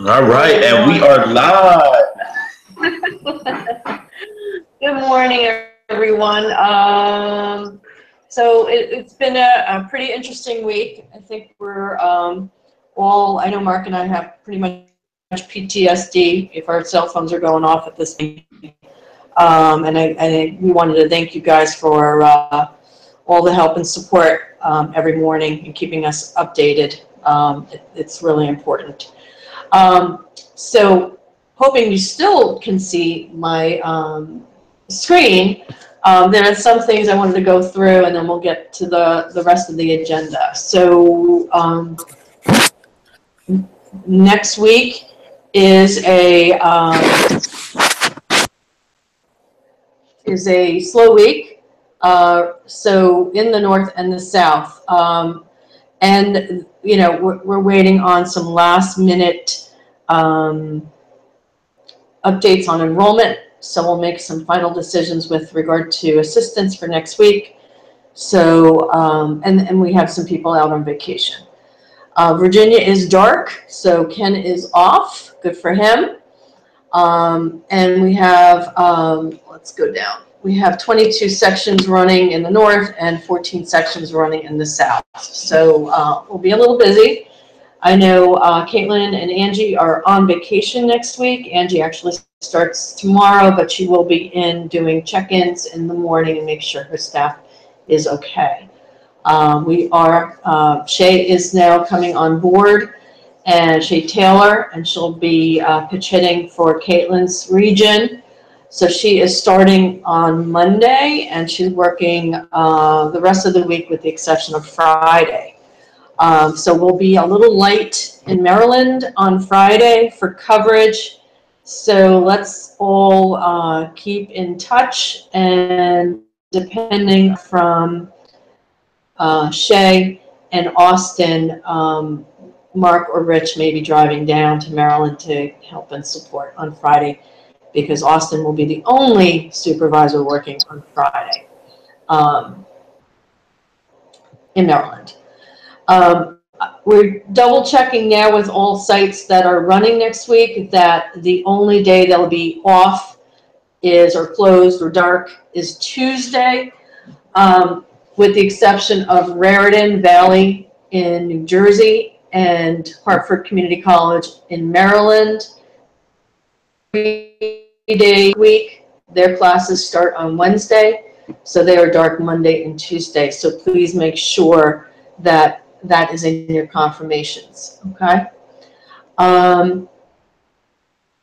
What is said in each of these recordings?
All right, and we are live. Good morning, everyone. So it's been a pretty interesting week. I think we're all, I know Mark and I have pretty much PTSD if our cell phones are going off at this point. And we wanted to thank you guys for all the help and support every morning and keeping us updated. It's really important. So hoping you still can see my screen. There are some things I wanted to go through, and then we'll get to the rest of the agenda. So next week is a slow week. So in the north and the south, and you know we're waiting on some last minute updates on enrollment, so we'll make some final decisions with regard to assistance for next week. So, and we have some people out on vacation. Virginia is dark, so Ken is off. Good for him. And we have, let's go down. We have 22 sections running in the north and 14 sections running in the south. So we'll be a little busy. I know Caitlin and Angie are on vacation next week. Angie actually starts tomorrow, but she will be in doing check-ins in the morning and make sure her staff is okay. Shay is now coming on board, and Shay Taylor, and she'll be pitch hitting for Caitlin's region. So she is starting on Monday, and she's working the rest of the week with the exception of Friday. So we'll be a little light in Maryland on Friday for coverage. So let's all keep in touch, and depending from Shay and Austin, Mark or Rich may be driving down to Maryland to help and support on Friday, because Austin will be the only supervisor working on Friday in Maryland. We're double checking now with all sites that are running next week that the only day they'll be off is, or closed or dark, is Tuesday, with the exception of Raritan Valley in New Jersey and Hartford Community College in Maryland. 3-day week, their classes start on Wednesday, so they are dark Monday and Tuesday. So please make sure that that is in your confirmations, okay?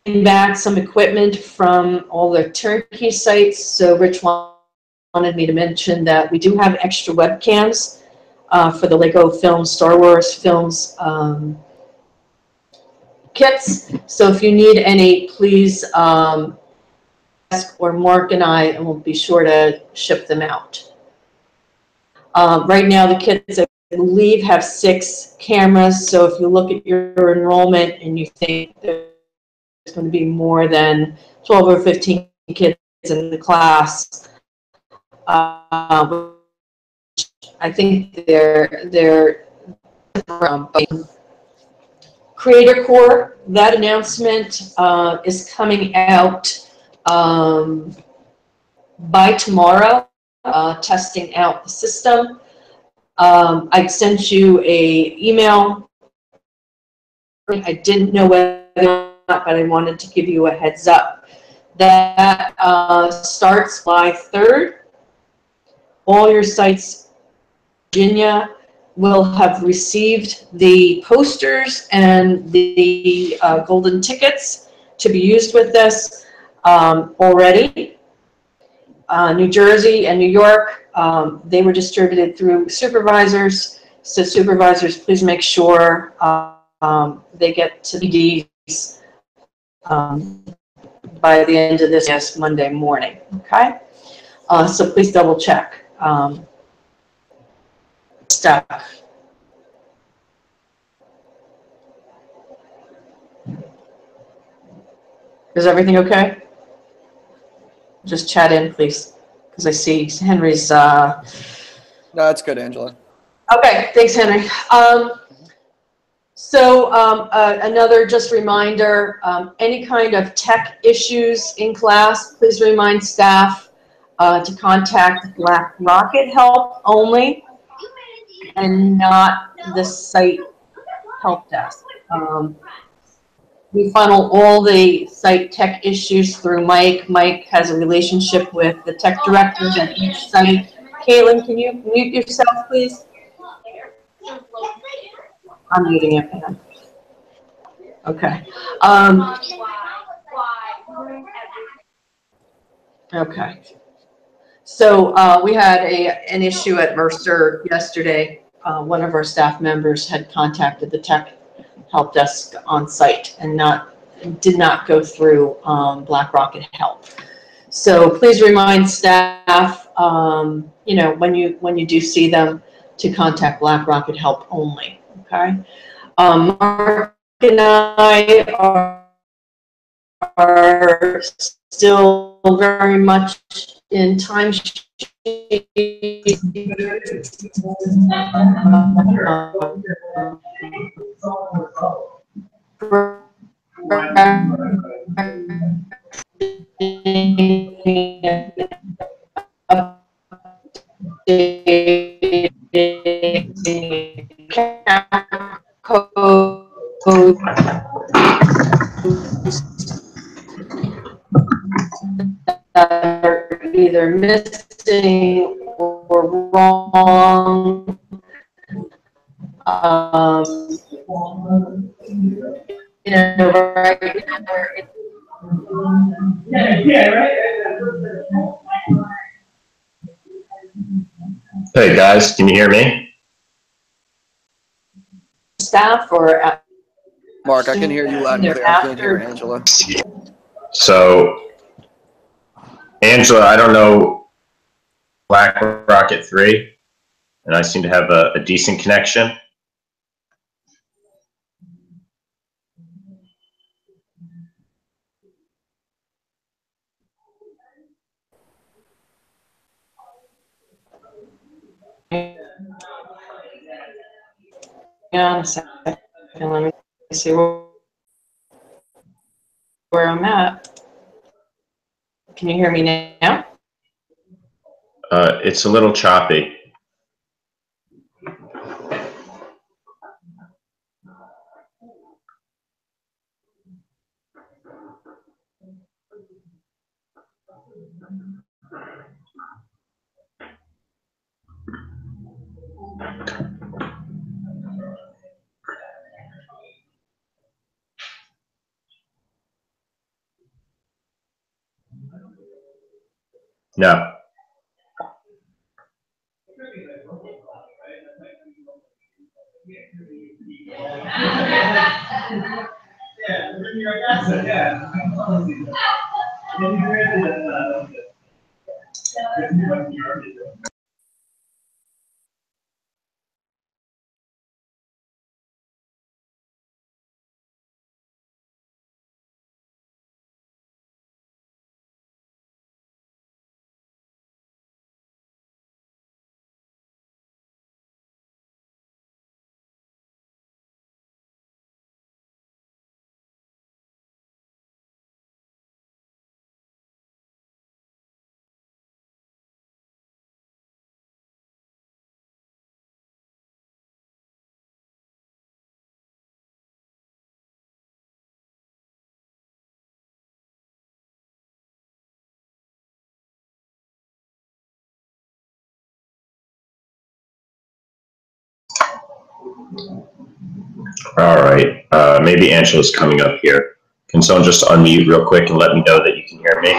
Getting back some equipment from all the turnkey sites. So Rich wanted me to mention that we do have extra webcams for the Lego Films, Star Wars Films kits. So if you need any, please ask or Mark and I, and we'll be sure to ship them out. Right now, the kits, I believe, have 6 cameras. So if you look at your enrollment and you think there's going to be more than 12 or 15 kids in the class, I think they're Creator Core. That announcement is coming out by tomorrow, testing out the system. I sent you a email. I didn't know whether or not, but I wanted to give you a heads up. That starts July 3rd. All your sites in Virginia will have received the posters and the golden tickets to be used with this already. New Jersey and New York, they were distributed through supervisors. So supervisors, please make sure they get to the EDs by the end of this Monday morning, okay? So please double check stuff. Is everything okay? Just chat in, please, because I see Henry's. No, it's good, Angela. Okay, thanks, Henry. So another just reminder, any kind of tech issues in class, please remind staff to contact Black Rocket Help only and not the site help desk. We funnel all the site tech issues through Mike. Mike has a relationship with the tech directors at each site. Caitlin, can you mute yourself, please? I'm muting it, man. Okay. Okay. So we had an issue at Mercer yesterday. One of our staff members had contacted the tech help desk on site and did not go through Black Rocket Help. So please remind staff, you know, when you do see them, to contact Black Rocket Help only. Okay. Mark and I are still very much in time sheet. That are either missing or wrong. You know, right Hey guys, can you hear me? staff or Mark, I can hear you loud and clear. I can't hear Angela. So, Angela, I don't know Black Rocket 3, and I seem to have a decent connection. Hang on a second, let me see where I'm at. Can you hear me now? It's a little choppy. No. All right. Maybe Angela's coming up here. Can someone just unmute real quick and let me know that you can hear me?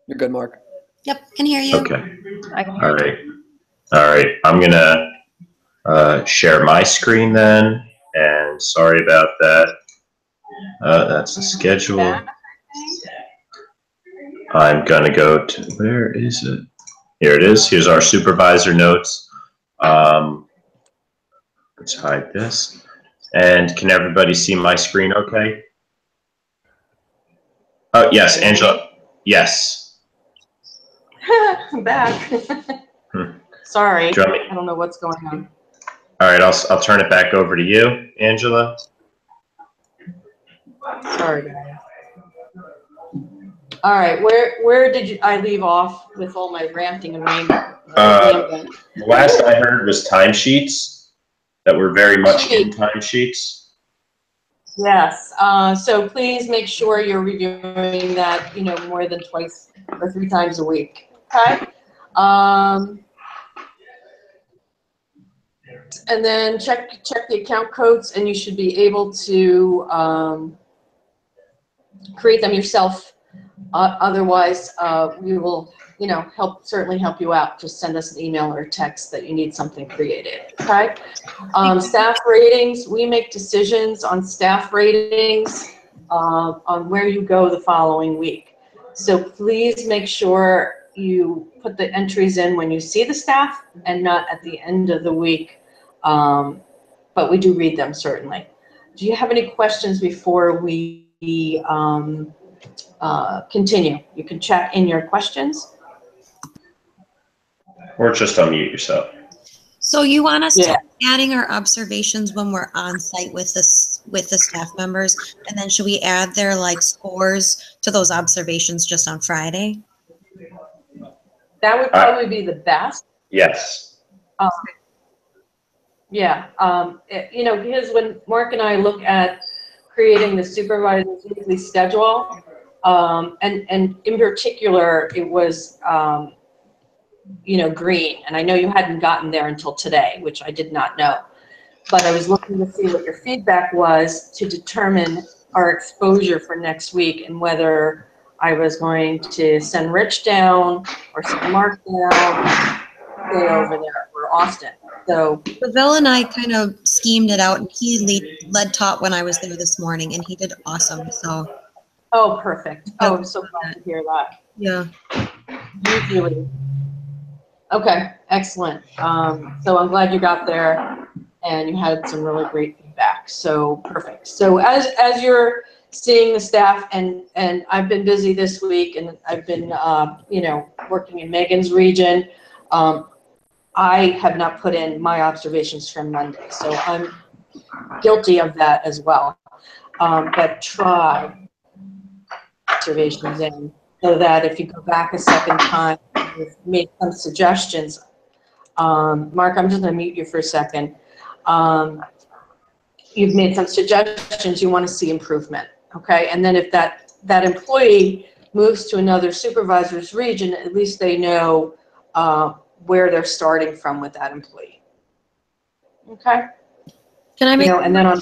You're good, Mark. Yep, can hear you. Okay. All right. All right. I'm going to share my screen then. And sorry about that. That's the schedule. I'm going to go to, where is it? Here it is. Here's our supervisor notes. Let's hide this. And can everybody see my screen okay? Oh, yes, Angela. Yes. I'm back. Sorry, Do you want me- I don't know what's going on. All right, I'll turn it back over to you, Angela. Sorry, guys. All right, where did I leave off with all my ranting and rambling? The last I heard was timesheets that were very much in timesheets. Yes, so please make sure you're reviewing that, more than twice or 3 times a week, okay? And then check the account codes, and you should be able to create them yourself. Otherwise, we will, certainly help you out. Just send us an email or a text that you need something created, okay? Staff ratings, we make decisions on staff ratings on where you go the following week. So please make sure you put the entries in when you see the staff and not at the end of the week. But we do read them, certainly. Do you have any questions before we continue? You can chat in your questions. Or just unmute yourself. So you want us to adding our observations when we're on site with the staff members, and then should we add their scores to those observations just on Friday? That would probably be the best. Yes. Yeah, because when Mark and I look at creating the supervisor's weekly schedule, and in particular, it was, green. And I know you hadn't gotten there until today, which I did not know. But I was looking to see what your feedback was to determine our exposure for next week and whether I was going to send Rich down or send Mark down, stay over there, or Austin. So Bill and I kind of schemed it out, and he led taught when I was there this morning, and he did awesome. So. Oh, perfect. Oh, I'm so glad to hear that. Yeah. Usually. Okay, excellent. So I'm glad you got there and you had some really great feedback. So perfect. So as you're seeing the staff, and I've been busy this week, and I've been working in Megan's region. I have not put in my observations from Monday, so I'm guilty of that as well. But try observations in, so that if you go back a second time, you've made some suggestions. Mark, I'm just going to mute you for a second. You've made some suggestions, you want to see improvement, okay? And then if that employee moves to another supervisor's region, at least they know where they're starting from with that employee. Okay? Can I make and then on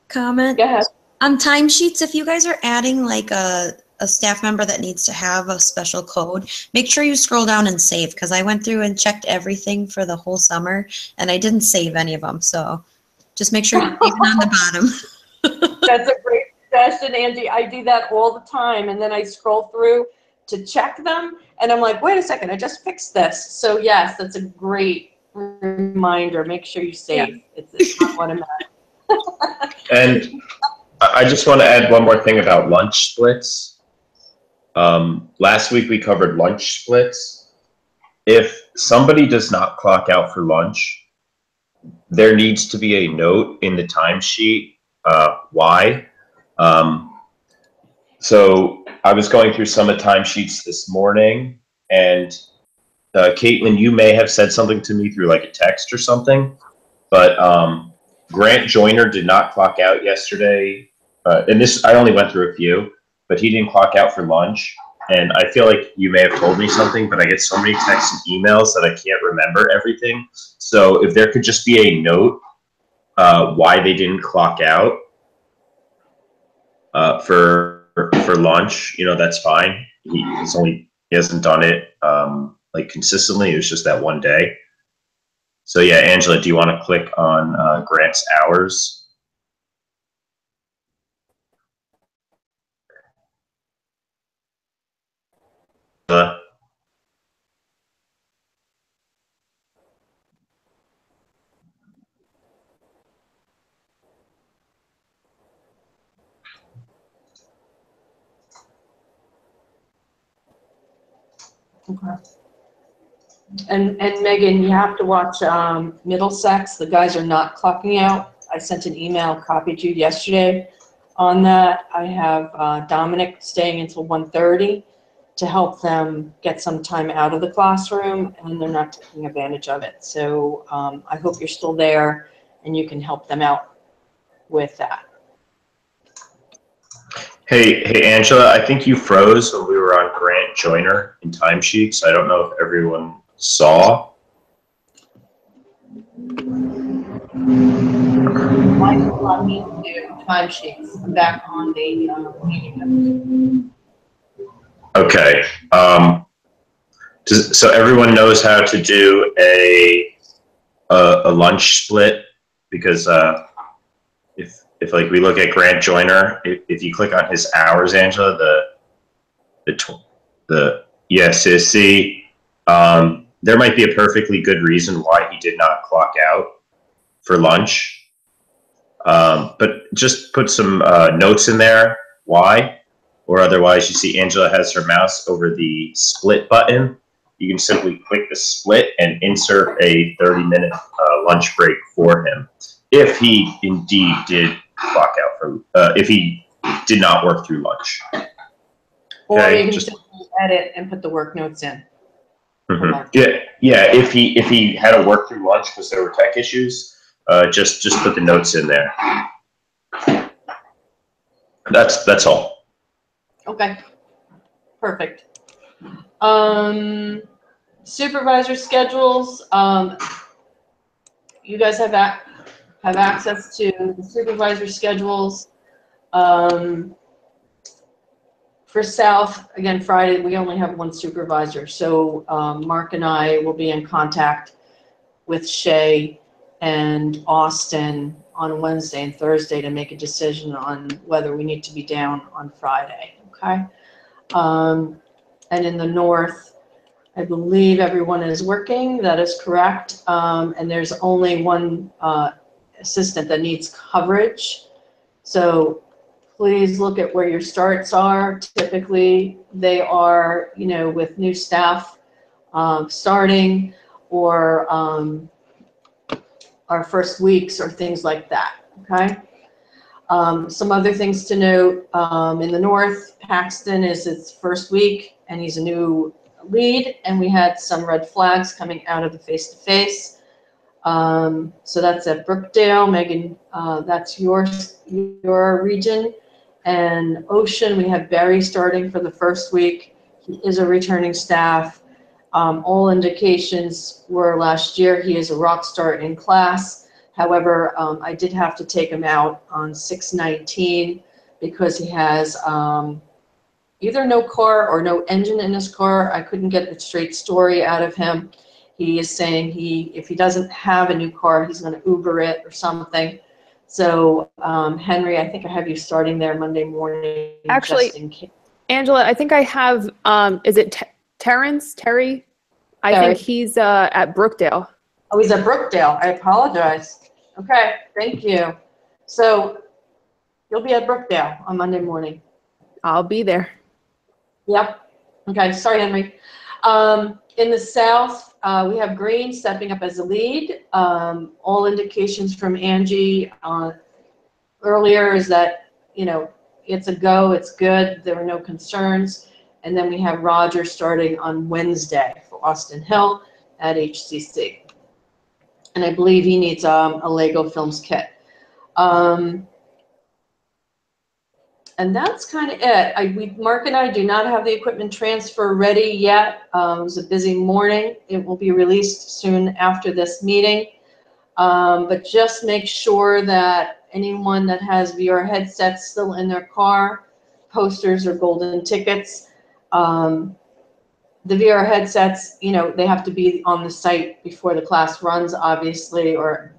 comment? Go ahead. On timesheets, if you guys are adding a staff member that needs to have a special code, make sure you scroll down and save, because I went through and checked everything for the whole summer and I didn't save any of them. So just make sure you save it on the bottom. That's a great suggestion, Angie. I do that all the time, and then I scroll through to check them, and I'm like, wait a second, I just fixed this. So yes, that's a great reminder. Make sure you save. Yeah. It's not automatic. And I just want to add one more thing about lunch splits. Last week we covered lunch splits. If somebody does not clock out for lunch, there needs to be a note in the timesheet why. So I was going through some of the timesheets this morning, and Caitlin, you may have said something to me through like a text or something, but Grant Joyner did not clock out yesterday. And this, I only went through a few, but he didn't clock out for lunch. And I feel like you may have told me something, but I get so many texts and emails that I can't remember everything. So if there could just be a note why they didn't clock out for lunch, that's fine. He hasn't done it like consistently. It was just that one day. So yeah, Angela, do you want to click on Grant's hours? Okay. And Megan, you have to watch Middlesex. The guys are not clocking out. I sent an email, copied you yesterday on that. I have Dominic staying until 1:30 to help them get some time out of the classroom, and they're not taking advantage of it. So I hope you're still there and you can help them out with that. Hey, Angela, I think you froze when we were on Grant Joyner in timesheets. I don't know if everyone saw. Why don't you allow me to do timesheets? I'm back on the meeting. Okay. So everyone knows how to do a lunch split, because if like we look at Grant Joyner, if you click on his hours, Angela, the ESSC, there might be a perfectly good reason why he did not clock out for lunch. But just put some notes in there why, or otherwise you see Angela has her mouse over the split button. You can simply click the split and insert a 30-minute lunch break for him, if he indeed did clock out for, if he did not work through lunch. Or Okay, you can just just edit and put the work notes in. yeah. If he had to work through lunch because there were tech issues, just put the notes in there. That's all. Okay, perfect. Supervisor schedules. You guys have access to the supervisor schedules. For South, again, Friday, we only have one supervisor. So Mark and I will be in contact with Shay and Austin on Wednesday and Thursday to make a decision on whether we need to be down on Friday, okay? And in the North, I believe everyone is working. That is correct. And there's only one assistant that needs coverage. So please look at where your starts are. Typically, they are, with new staff starting, or our first weeks or things like that, okay? Some other things to note, in the North, Paxton is its first week, and he's a new lead, and we had some red flags coming out of the face-to-face. So that's at Brookdale. Megan, that's your region. And Ocean, we have Barry starting for the first week. He is a returning staff. All indications were last year he is a rock star in class. However, I did have to take him out on 6/19 because he has either no car or no engine in his car. I couldn't get the straight story out of him. He is saying if he doesn't have a new car, he's going to Uber it or something. So, Henry, I think I have you starting there Monday morning. Actually, just in case. Angela, I think I have, is it Terry? I think he's at Brookdale. Oh, he's at Brookdale. I apologize. Okay, thank you. So you'll be at Brookdale on Monday morning. I'll be there. Yep. Okay, sorry, Henry. In the South, we have Green stepping up as a lead. All indications from Angie earlier is that, it's a go, it's good, there were no concerns. And then we have Roger starting on Wednesday for Austin Hill at HCC. And I believe he needs a Lego Films kit. And that's kind of it. Mark and I do not have the equipment transfer ready yet. It was a busy morning. It will be released soon after this meeting. But just make sure that anyone that has VR headsets still in their car, posters or golden tickets, the VR headsets, they have to be on the site before the class runs, obviously, or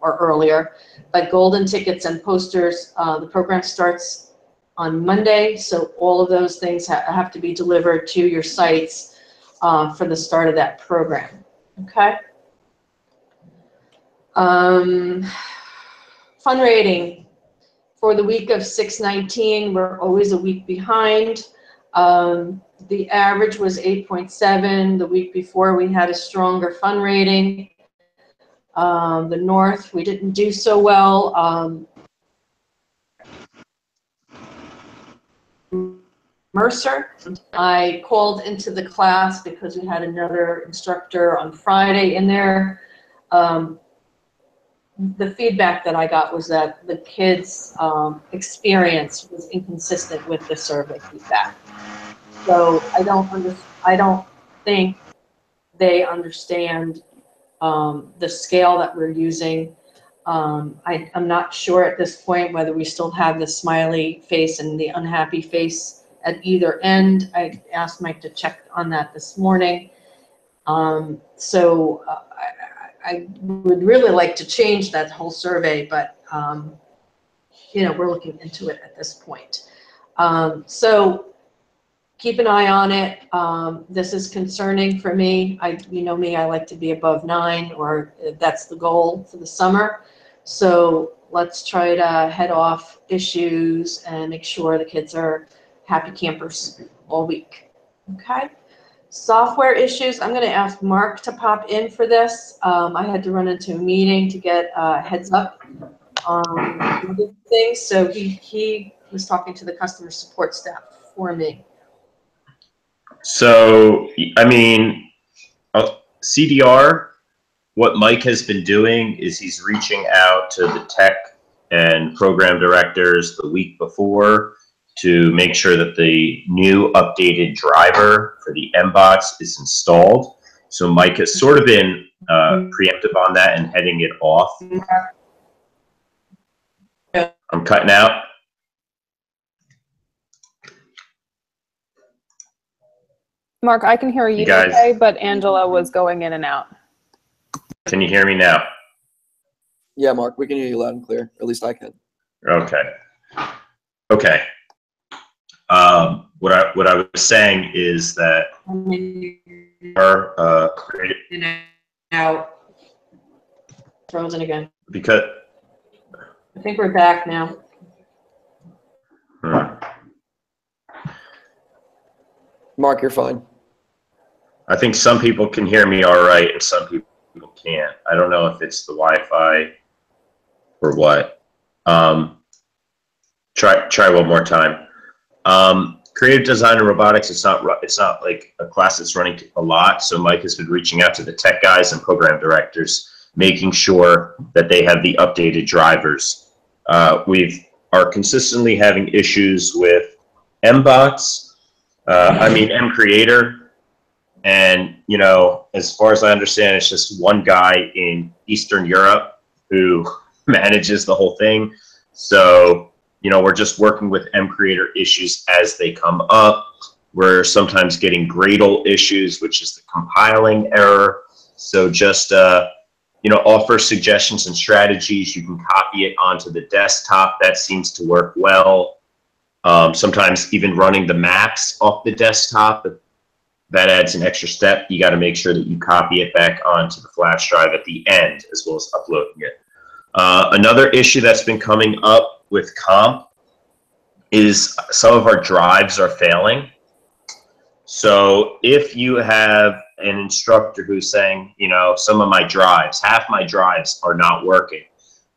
earlier. But golden tickets and posters, the program starts on Monday, so all of those things have to be delivered to your sites for the start of that program. Okay. Fun rating for the week of 6/19. We're always a week behind. The average was 8.7. The week before, we had a stronger fun rating. The North, we didn't do so well. Mercer, I called into the class because we had another instructor on Friday in there. The feedback that I got was that the kids' experience was inconsistent with the survey feedback. So I don't think they understand the scale that we're using. I'm not sure at this point whether we still have the smiley face and the unhappy face at either end. I asked Mike to check on that this morning. I would really like to change that whole survey, but you know, we're looking into it at this point. So keep an eye on it. This is concerning for me. You know me, I like to be above 9, or that's the goal for the summer. So let's try to head off issues and make sure the kids are happy campers all week. Okay? Software issues, I'm going to ask Mark to pop in for this. I had to run into a meeting to get a heads up on things, so he was talking to the customer support staff for me. So, I mean, CDR, what Mike has been doing is he's reaching out to the tech and program directors the week before to make sure that the new updated driver for the MBox is installed. So Mike has sort of been preemptive on that and heading it off. I'm cutting out. Mark, I can hear you guys, okay, but Angela was going in and out. Can you hear me now? Yeah, Mark, we can hear you loud and clear. At least I can. Okay. Okay. What I was saying is that our Out. Frozen again. because I think we're back now. Mark, you're fine. I think some people can hear me all right and some people can't. I don't know if it's the Wi-Fi or what. Try one more time. Creative design and robotics, it's not like a class that's running a lot. So Mike has been reaching out to the tech guys and program directors, making sure that they have the updated drivers. We are consistently having issues with MBox, MCreator. And, you know, as far as I understand, it's just one guy in Eastern Europe who manages the whole thing. So, you know, we're just working with MCreator issues as they come up. We're sometimes getting Gradle issues, which is the compiling error. So just, you know, offer suggestions and strategies. You can copy it onto the desktop. That seems to work well. Sometimes even running the maps off the desktop, that adds an extra step. You got to make sure that you copy it back onto the flash drive at the end, as well as uploading it. Another issue that's been coming up with comp is some of our drives are failing. So if you have an instructor who's saying, you know, some of my drives, half my drives are not working,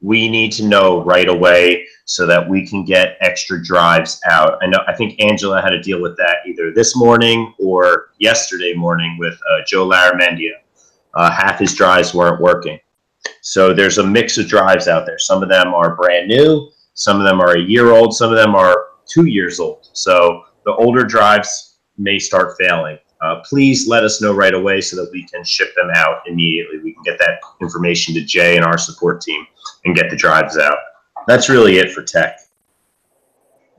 we need to know right away so that we can get extra drives out. I think Angela had to deal with that either this morning or yesterday morning with Joe Laramendia. Half his drives weren't working. So there's a mix of drives out there. Some of them are brand new, some of them are a year old, some of them are 2 years old. So the older drives may start failing. Please let us know right away so that we can ship them out immediately. We can get that information to Jay and our support team and get the drives out. That's really it for tech.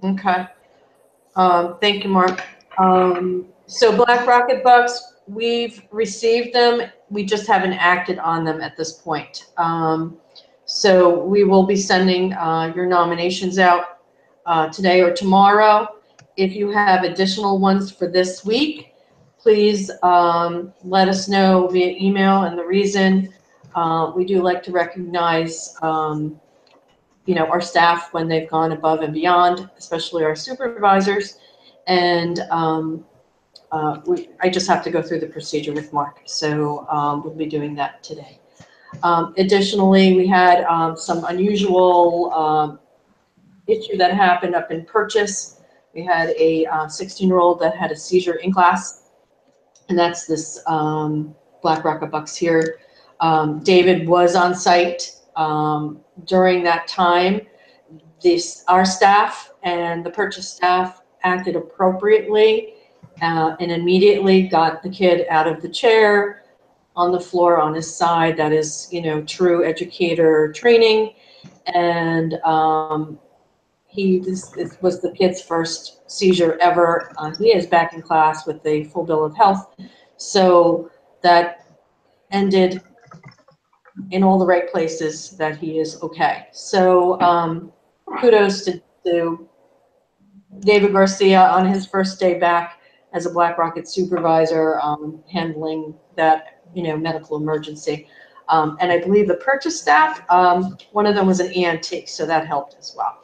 Okay. Thank you, Mark. So Black Rocket Bucks, we've received them. We just haven't acted on them at this point. So we will be sending your nominations out today or tomorrow. If you have additional ones for this week, please let us know via email, and the reason we do like to recognize you know, our staff when they've gone above and beyond, especially our supervisors. And I just have to go through the procedure with Mark. So we'll be doing that today. Additionally, we had some unusual issue that happened up in Purchase. We had a 16-year-old that had a seizure in class, and that's this Black Rocket Bucks here. David was on site during that time. Our staff and the Purchase staff acted appropriately and immediately got the kid out of the chair, on the floor on his side. That is, true educator training. And this was the kid's first seizure ever. He is back in class with a full bill of health. So that ended in all the right places, that he is okay. So kudos to David Garcia on his first day back as a Black Rocket supervisor, handling that medical emergency. And I believe the Purchase staff, one of them was an ENT, so that helped as well.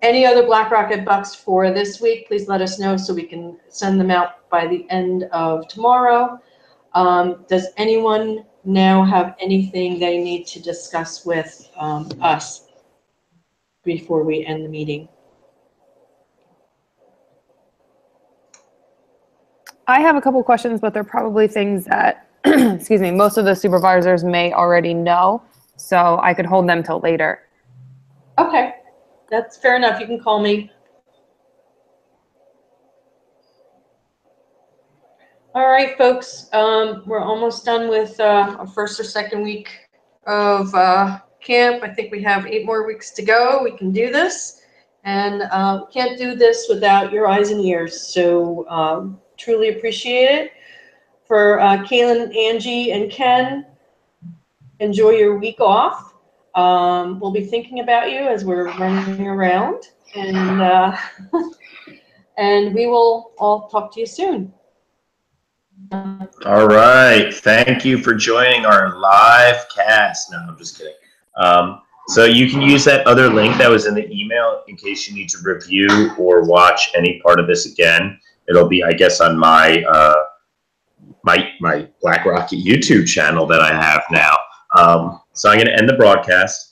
Any other Black Rocket Bucks for this week, please let us know so we can send them out by the end of tomorrow. Does anyone now have anything they need to discuss with us before we end the meeting? I have a couple questions, but they're probably things that, excuse me, most of the supervisors may already know, so I could hold them till later. Okay, that's fair enough. You can call me. All right, folks, we're almost done with our first or second week of camp. I think we have 8 more weeks to go. We can do this, and can't do this without your eyes and ears. So truly appreciate it. For Kaylin, Angie, and Ken, enjoy your week off. We'll be thinking about you as we're running around, and and we will all talk to you soon. All right. Thank you for joining our live cast. No, I'm just kidding. So you can use that other link that was in the email in case you need to review or watch any part of this again. It'll be, I guess, on my my Black Rocket YouTube channel that I have now. So I'm going to end the broadcast.